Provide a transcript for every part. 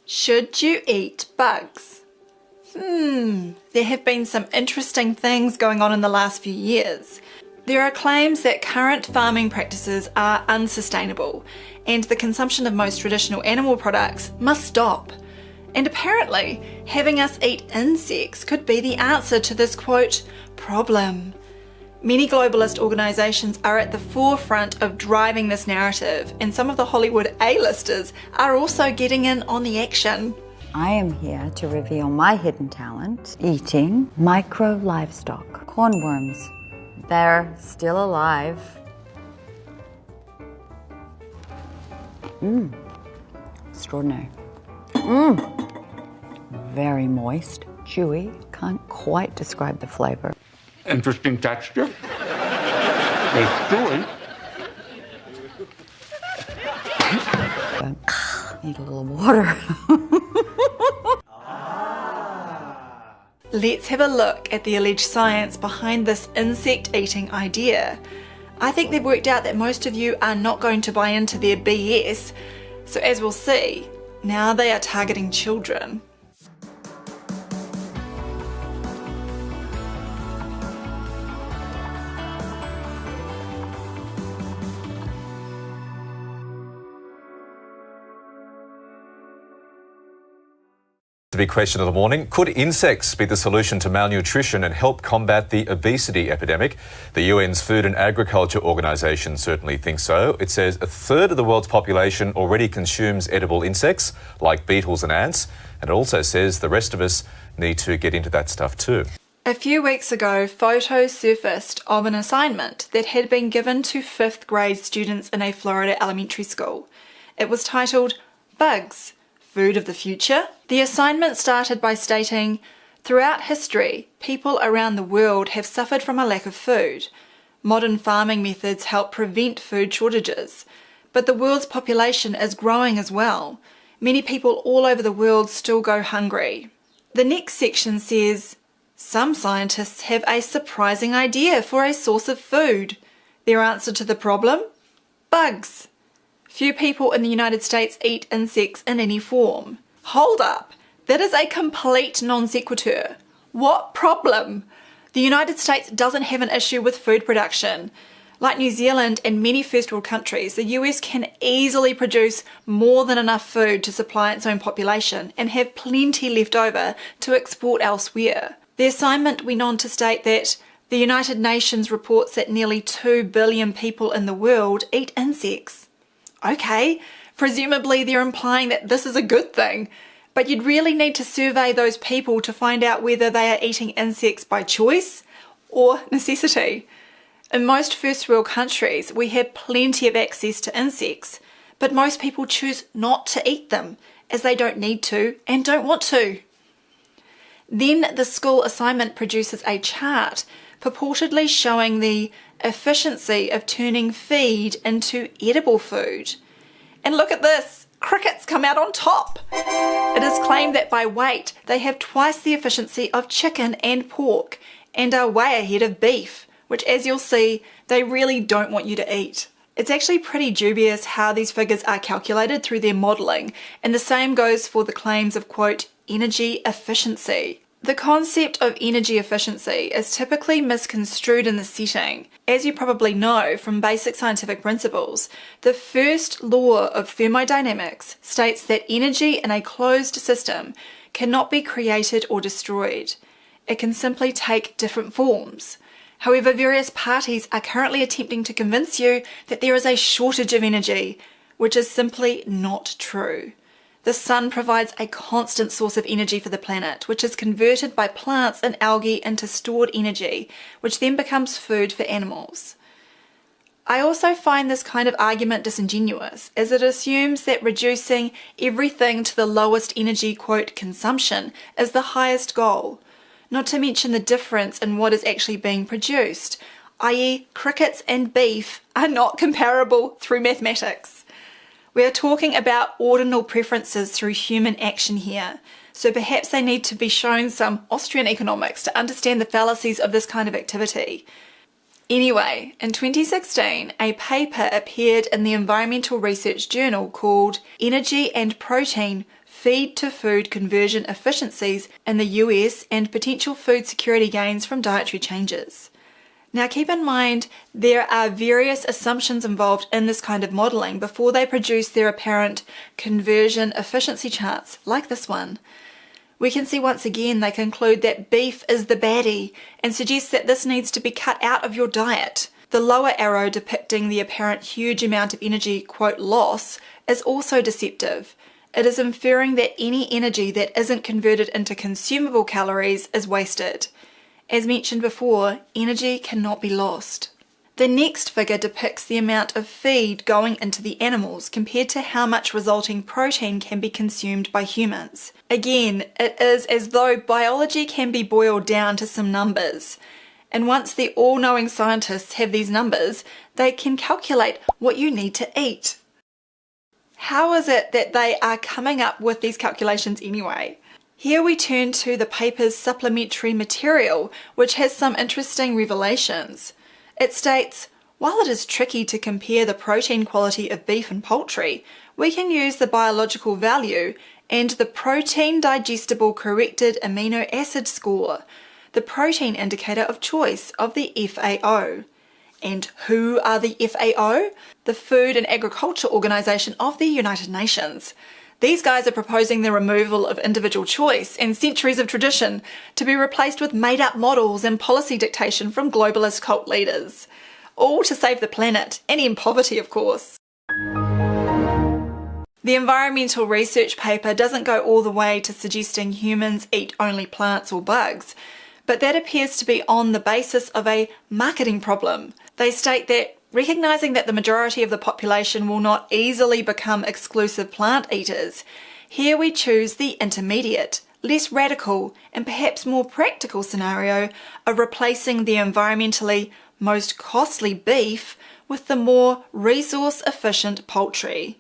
Should you eat bugs? There have been some interesting things going on in the last few years. There are claims that current farming practices are unsustainable and the consumption of most traditional animal products must stop. And apparently, having us eat insects could be the answer to this, quote, problem. Many globalist organisations are at the forefront of driving this narrative, and some of the Hollywood A-listers are also getting in on the action. I am here to reveal my hidden talent, eating micro livestock, cornworms. They're still alive. Extraordinary. Very moist, chewy, can't quite describe the flavour. Interesting texture. It's chewy. Need a little water. Let's have a look at the alleged science behind this insect-eating idea. I think they've worked out that most of you are not going to buy into their BS, so as we'll see, now they are targeting children. The big question of the morning, could insects be the solution to malnutrition and help combat the obesity epidemic? The UN's Food and Agriculture Organization certainly thinks so. It says a third of the world's population already consumes edible insects, like beetles and ants, and it also says the rest of us need to get into that stuff too. A few weeks ago, photos surfaced of an assignment that had been given to 5th grade students in a Florida elementary school. It was titled, Bugs, Food of the Future? The assignment started by stating, throughout history, people around the world have suffered from a lack of food. Modern farming methods help prevent food shortages, but the world's population is growing as well. Many people all over the world still go hungry. The next section says, some scientists have a surprising idea for a source of food. Their answer to the problem? Bugs. Few people in the United States eat insects in any form. Hold up, that is a complete non sequitur. What problem? The United States doesn't have an issue with food production. Like New Zealand and many first world countries, the US can easily produce more than enough food to supply its own population and have plenty left over to export elsewhere. The assignment went on to state that the United Nations reports that nearly 2 billion people in the world eat insects. Okay, presumably they're implying that this is a good thing, but you'd really need to survey those people to find out whether they are eating insects by choice or necessity. In most first world countries, we have plenty of access to insects, but most people choose not to eat them as they don't need to and don't want to. Then the school assignment produces a chart purportedly showing the efficiency of turning feed into edible food. And look at this, crickets come out on top. It is claimed that by weight they have twice the efficiency of chicken and pork and are way ahead of beef, which as you'll see, they really don't want you to eat. It's actually pretty dubious how these figures are calculated through their modelling, and the same goes for the claims of, quote, energy efficiency. The concept of energy efficiency is typically misconstrued in this setting. As you probably know from basic scientific principles, the first law of thermodynamics states that energy in a closed system cannot be created or destroyed. It can simply take different forms. However, various parties are currently attempting to convince you that there is a shortage of energy, which is simply not true. The sun provides a constant source of energy for the planet, which is converted by plants and algae into stored energy, which then becomes food for animals. I also find this kind of argument disingenuous, as it assumes that reducing everything to the lowest energy, quote, consumption is the highest goal, not to mention the difference in what is actually being produced, i.e. crickets and beef are not comparable through mathematics. We are talking about ordinal preferences through human action here, so perhaps they need to be shown some Austrian economics to understand the fallacies of this kind of activity. Anyway, in 2016, a paper appeared in the environmental research journal called Energy and Protein Feed-to-Food Conversion Efficiencies in the US and Potential Food Security Gains from Dietary Changes. Now keep in mind, there are various assumptions involved in this kind of modelling before they produce their apparent conversion efficiency charts, like this one. We can see once again they conclude that beef is the baddie and suggest that this needs to be cut out of your diet. The lower arrow depicting the apparent huge amount of energy, quote, loss, is also deceptive. It is inferring that any energy that isn't converted into consumable calories is wasted. As mentioned before, energy cannot be lost. The next figure depicts the amount of feed going into the animals compared to how much resulting protein can be consumed by humans. Again, it is as though biology can be boiled down to some numbers. And once the all-knowing scientists have these numbers, they can calculate what you need to eat. How is it that they are coming up with these calculations anyway? Here we turn to the paper's supplementary material, which has some interesting revelations. It states, while it is tricky to compare the protein quality of beef and poultry, we can use the biological value and the protein digestible corrected amino acid score, the protein indicator of choice of the FAO. And who are the FAO? The Food and Agriculture Organization of the United Nations. These guys are proposing the removal of individual choice and centuries of tradition to be replaced with made-up models and policy dictation from globalist cult leaders. All to save the planet, and in poverty, of course. The environmental research paper doesn't go all the way to suggesting humans eat only plants or bugs, but that appears to be on the basis of a marketing problem. They state that recognizing that the majority of the population will not easily become exclusive plant eaters, here we choose the intermediate, less radical, and perhaps more practical scenario of replacing the environmentally most costly beef with the more resource-efficient poultry.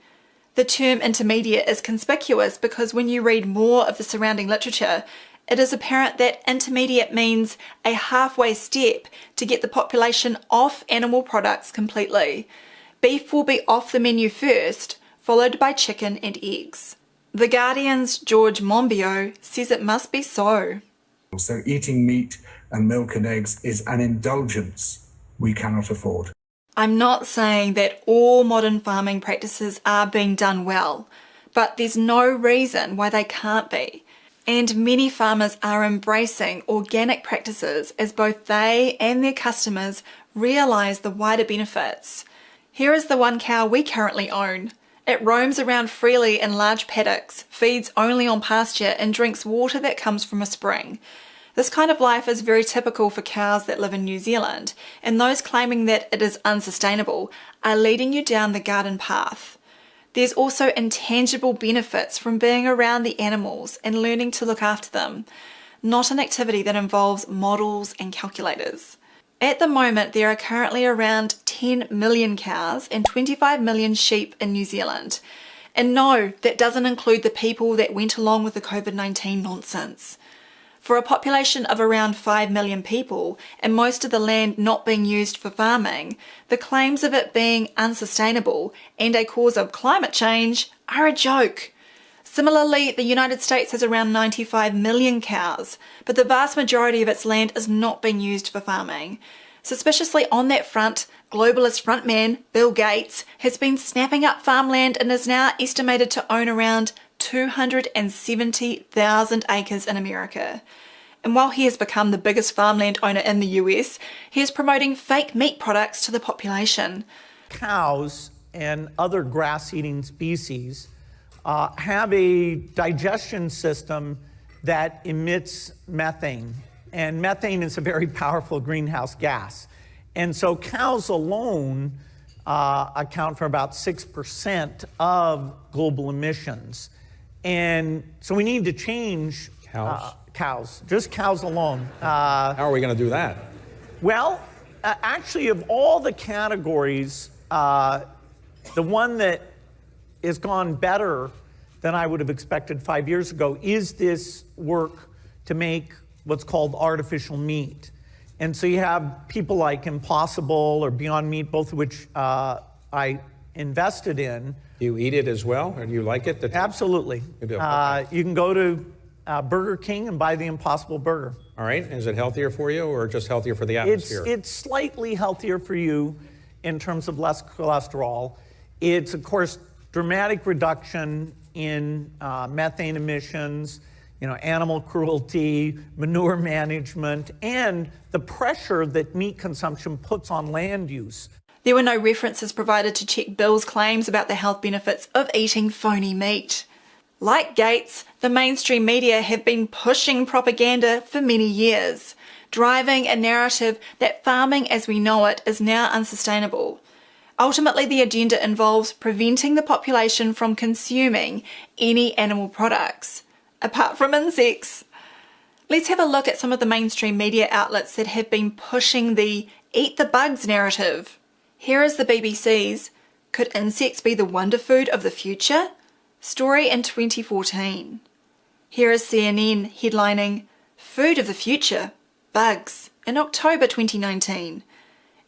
The term intermediate is conspicuous because when you read more of the surrounding literature, it is apparent that intermediate means a halfway step to get the population off animal products completely. Beef will be off the menu first, followed by chicken and eggs. The Guardian's George Monbiot says it must be so. So eating meat and milk and eggs is an indulgence we cannot afford. I'm not saying that all modern farming practices are being done well, but there's no reason why they can't be. And many farmers are embracing organic practices as both they and their customers realise the wider benefits. Here is the one cow we currently own. It roams around freely in large paddocks, feeds only on pasture and drinks water that comes from a spring. This kind of life is very typical for cows that live in New Zealand, and those claiming that it is unsustainable are leading you down the garden path. There's also intangible benefits from being around the animals and learning to look after them, not an activity that involves models and calculators. At the moment, there are currently around 10 million cows and 25 million sheep in New Zealand. And no, that doesn't include the people that went along with the COVID-19 nonsense. For a population of around 5 million people and most of the land not being used for farming, the claims of it being unsustainable and a cause of climate change are a joke. Similarly, the United States has around 95 million cows, but the vast majority of its land is not being used for farming. Suspiciously on that front, globalist frontman Bill Gates has been snapping up farmland and is now estimated to own around 270,000 acres in America. And while he has become the biggest farmland owner in the US, he is promoting fake meat products to the population. Cows and other grass-eating species have a digestion system that emits methane. And methane is a very powerful greenhouse gas. And so cows alone account for about 6% of global emissions. And so we need to change cows, just cows alone. How are we going to do that? Well, actually, of all the categories, the one that has gone better than I would have expected 5 years ago is this work to make what's called artificial meat. And so you have people like Impossible or Beyond Meat, both of which I invested in. Do you eat it as well, or do you like it? Absolutely. You do. Okay. You can go to Burger King and buy the Impossible Burger. All right. Is it healthier for you, or just healthier for the atmosphere? It's slightly healthier for you in terms of less cholesterol. It's, of course, dramatic reduction in methane emissions, animal cruelty, manure management, and the pressure that meat consumption puts on land use. There were no references provided to check Bill's claims about the health benefits of eating phony meat. Like Gates, the mainstream media have been pushing propaganda for many years, driving a narrative that farming as we know it is now unsustainable. Ultimately, the agenda involves preventing the population from consuming any animal products, apart from insects. Let's have a look at some of the mainstream media outlets that have been pushing the eat the bugs narrative. Here is the BBC's "Could Insects Be the Wonder Food of the Future?" story in 2014. Here is CNN headlining "Food of the Future, Bugs" in October 2019.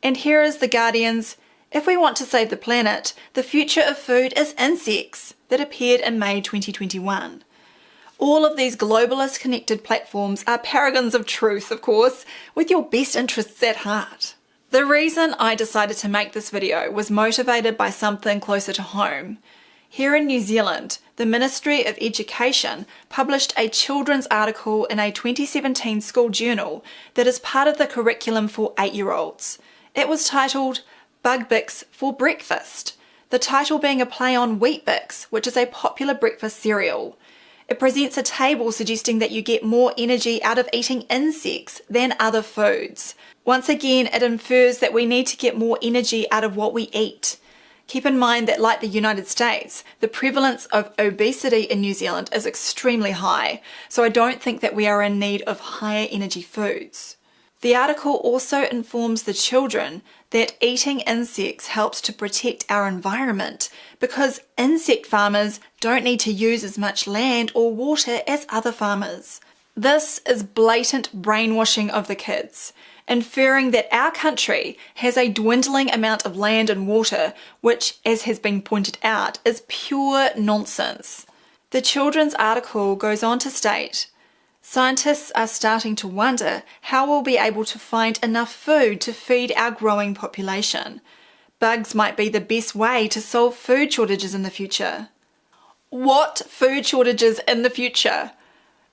And here is The Guardian's "If we want to save the planet, the future of food is insects" that appeared in May 2021. All of these globalist connected platforms are paragons of truth, of course, with your best interests at heart. The reason I decided to make this video was motivated by something closer to home. Here in New Zealand, the Ministry of Education published a children's article in a 2017 school journal that is part of the curriculum for 8-year-olds. It was titled "Bug Bix for Breakfast," the title being a play on Wheat Bix, which is a popular breakfast cereal. It presents a table suggesting that you get more energy out of eating insects than other foods. Once again, it infers that we need to get more energy out of what we eat. Keep in mind that, like the United States, the prevalence of obesity in New Zealand is extremely high, so I don't think that we are in need of higher energy foods. The article also informs the children that eating insects helps to protect our environment because insect farmers don't need to use as much land or water as other farmers. This is blatant brainwashing of the kids, inferring that our country has a dwindling amount of land and water, which, as has been pointed out, is pure nonsense. The children's article goes on to state, "Scientists are starting to wonder how we'll be able to find enough food to feed our growing population. Bugs might be the best way to solve food shortages in the future." What food shortages in the future?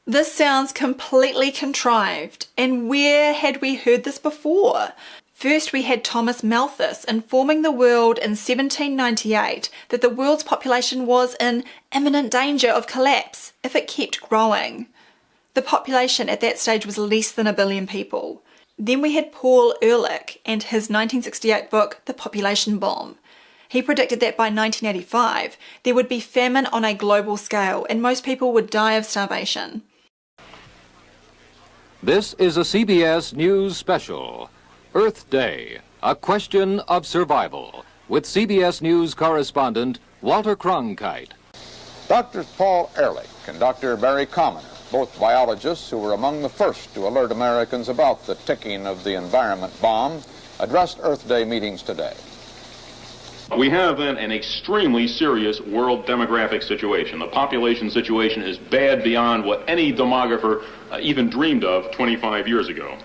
This sounds completely contrived, and where had we heard this before? First, we had Thomas Malthus informing the world in 1798 that the world's population was in imminent danger of collapse if it kept growing. The population at that stage was less than 1 billion people. Then we had Paul Ehrlich and his 1968 book, The Population Bomb. He predicted that by 1985, there would be famine on a global scale and most people would die of starvation. This is a CBS News special, Earth Day, a question of survival, with CBS News correspondent Walter Cronkite. Doctors Paul Ehrlich and Dr. Barry Commoner, both biologists who were among the first to alert Americans about the ticking of the environment bomb, addressed Earth Day meetings today. We have then an extremely serious world demographic situation. The population situation is bad beyond what any demographer even dreamed of 25 years ago.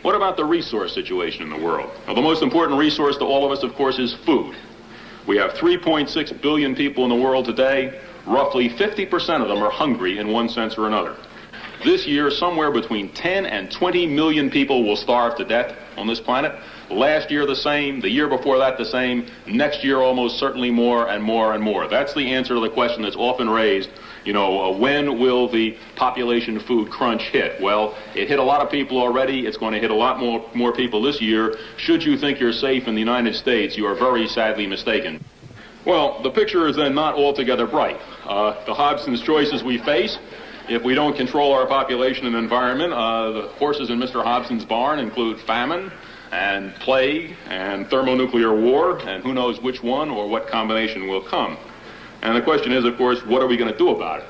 What about the resource situation in the world? Well, the most important resource to all of us, of course, is food. We have 3.6 billion people in the world today. Roughly 50% of them are hungry in one sense or another. This year, somewhere between 10 and 20 million people will starve to death on this planet. Last year the same, the year before that the same, next year almost certainly more and more and more. That's the answer to the question that's often raised, when will the population food crunch hit? Well, it hit a lot of people already. It's going to hit a lot more people this year. Should you think you're safe in the United States, you are very sadly mistaken. Well, the picture is then not altogether bright. The Hobson's choices we face, if we don't control our population and environment, the horses in Mr. Hobson's barn include famine and plague and thermonuclear war, and who knows which one or what combination will come. And the question is, of course, what are we going to do about it?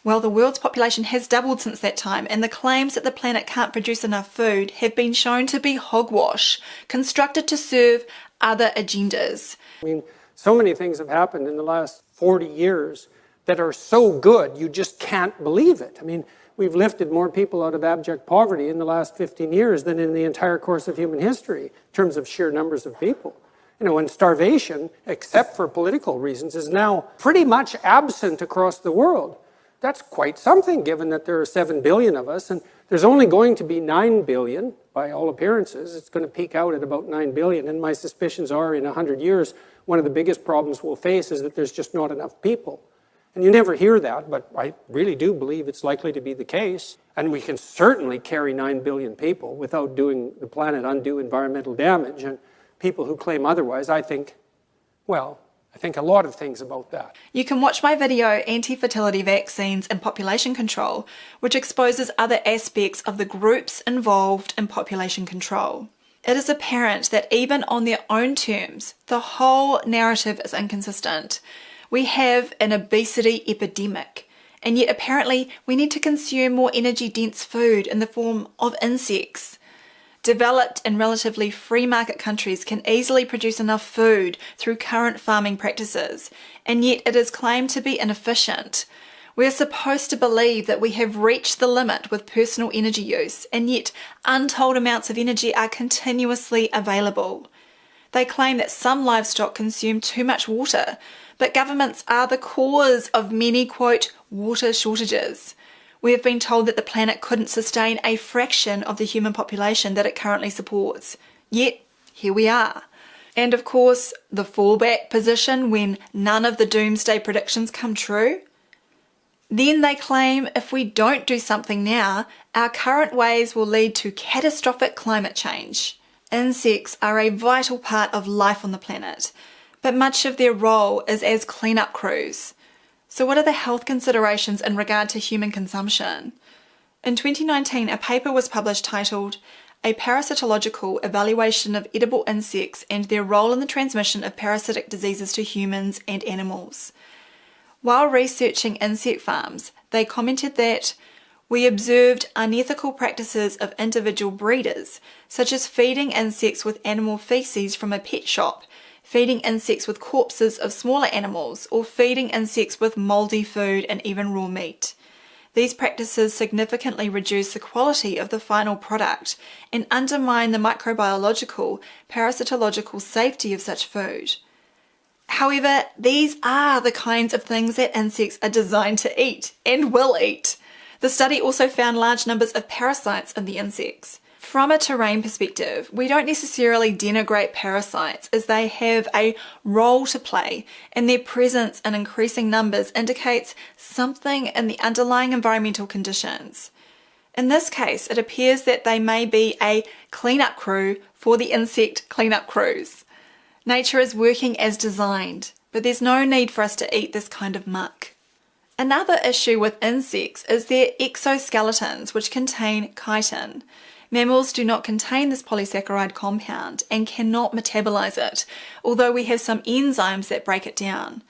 Well, the world's population has doubled since that time, and the claims that the planet can't produce enough food have been shown to be hogwash, constructed to serve other agendas. I mean, so many things have happened in the last 40 years that are so good, you just can't believe it. I mean, we've lifted more people out of abject poverty in the last 15 years than in the entire course of human history, in terms of sheer numbers of people. You know, and starvation, except for political reasons, is now pretty much absent across the world. That's quite something, given that there are 7 billion of us, and there's only going to be 9 billion, by all appearances. It's going to peak out at about 9 billion, and my suspicions are in 100 years, one of the biggest problems we'll face is that there's just not enough people. And you never hear that, but I really do believe it's likely to be the case. And we can certainly carry 9 billion people without doing the planet undue environmental damage. And people who claim otherwise, I think a lot of things about that. You can watch my video, Anti-Fertility Vaccines and Population Control, which exposes other aspects of the groups involved in population control. It is apparent that even on their own terms, the whole narrative is inconsistent. We have an obesity epidemic, and yet apparently we need to consume more energy-dense food in the form of insects. Developed and relatively free market countries can easily produce enough food through current farming practices, and yet it is claimed to be inefficient. We are supposed to believe that we have reached the limit with personal energy use, and yet untold amounts of energy are continuously available. They claim that some livestock consume too much water, but governments are the cause of many, quote, water shortages. We have been told that the planet couldn't sustain a fraction of the human population that it currently supports. Yet, here we are. And of course, the fallback position when none of the doomsday predictions come true. Then they claim if we don't do something now, our current ways will lead to catastrophic climate change. Insects are a vital part of life on the planet, but much of their role is as cleanup crews. So what are the health considerations in regard to human consumption? In 2019, a paper was published titled A Parasitological Evaluation of Edible Insects and Their Role in the Transmission of Parasitic Diseases to Humans and Animals. While researching insect farms, they commented that we observed unethical practices of individual breeders, such as feeding insects with animal feces from a pet shop, feeding insects with corpses of smaller animals, or feeding insects with mouldy food and even raw meat. These practices significantly reduce the quality of the final product and undermine the microbiological, parasitological safety of such food. However, these are the kinds of things that insects are designed to eat and will eat. The study also found large numbers of parasites in the insects. From a terrain perspective, we don't necessarily denigrate parasites as they have a role to play, and their presence in increasing numbers indicates something in the underlying environmental conditions. In this case, it appears that they may be a cleanup crew for the insect cleanup crews. Nature is working as designed, but there's no need for us to eat this kind of muck. Another issue with insects is their exoskeletons, which contain chitin. Mammals do not contain this polysaccharide compound and cannot metabolize it, although we have some enzymes that break it down.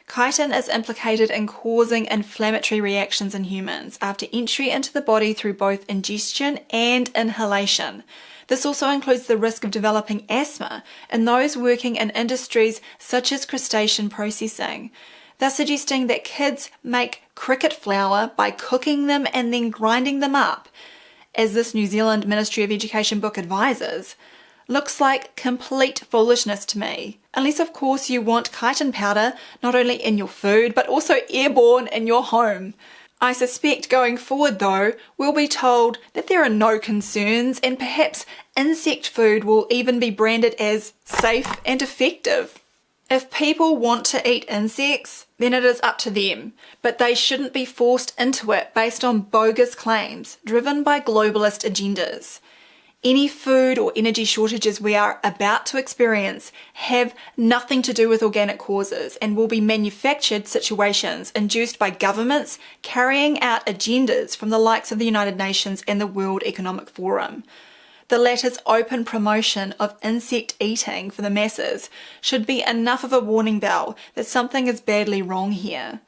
Chitin is implicated in causing inflammatory reactions in humans after entry into the body through both ingestion and inhalation. This also includes the risk of developing asthma in those working in industries such as crustacean processing. Thus suggesting that kids make cricket flour by cooking them and then grinding them up, as this New Zealand Ministry of Education book advises, looks like complete foolishness to me. Unless of course you want chitin powder not only in your food but also airborne in your home. I suspect going forward though, we'll be told that there are no concerns and perhaps insect food will even be branded as safe and effective. If people want to eat insects, then it is up to them, but they shouldn't be forced into it based on bogus claims driven by globalist agendas. Any food or energy shortages we are about to experience have nothing to do with organic causes and will be manufactured situations induced by governments carrying out agendas from the likes of the United Nations and the World Economic Forum. The latter's open promotion of insect eating for the masses should be enough of a warning bell that something is badly wrong here.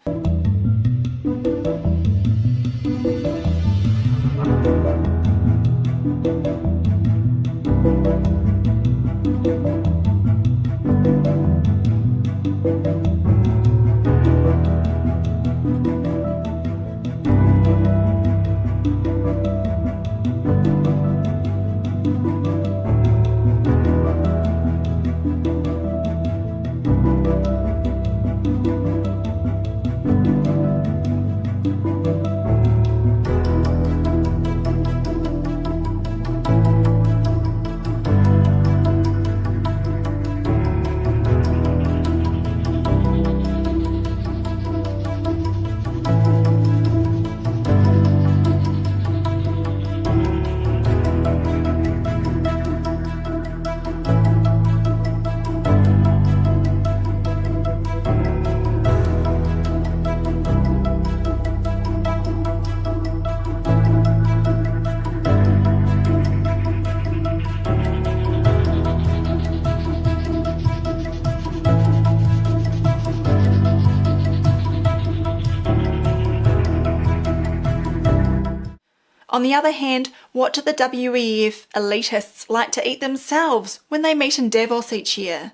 On the other hand, what do the WEF elitists like to eat themselves when they meet in Davos each year?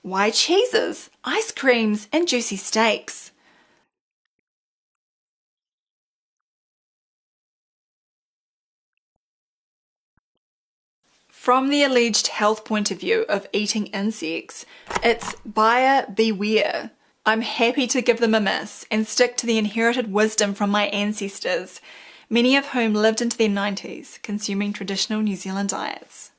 Why cheeses, ice creams, and juicy steaks? From the alleged health point of view of eating insects, it's buyer beware. I'm happy to give them a miss and stick to the inherited wisdom from my ancestors, many of whom lived into their 90s consuming traditional New Zealand diets.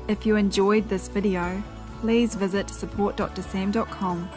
If you enjoyed this video, please visit supportdrsam.com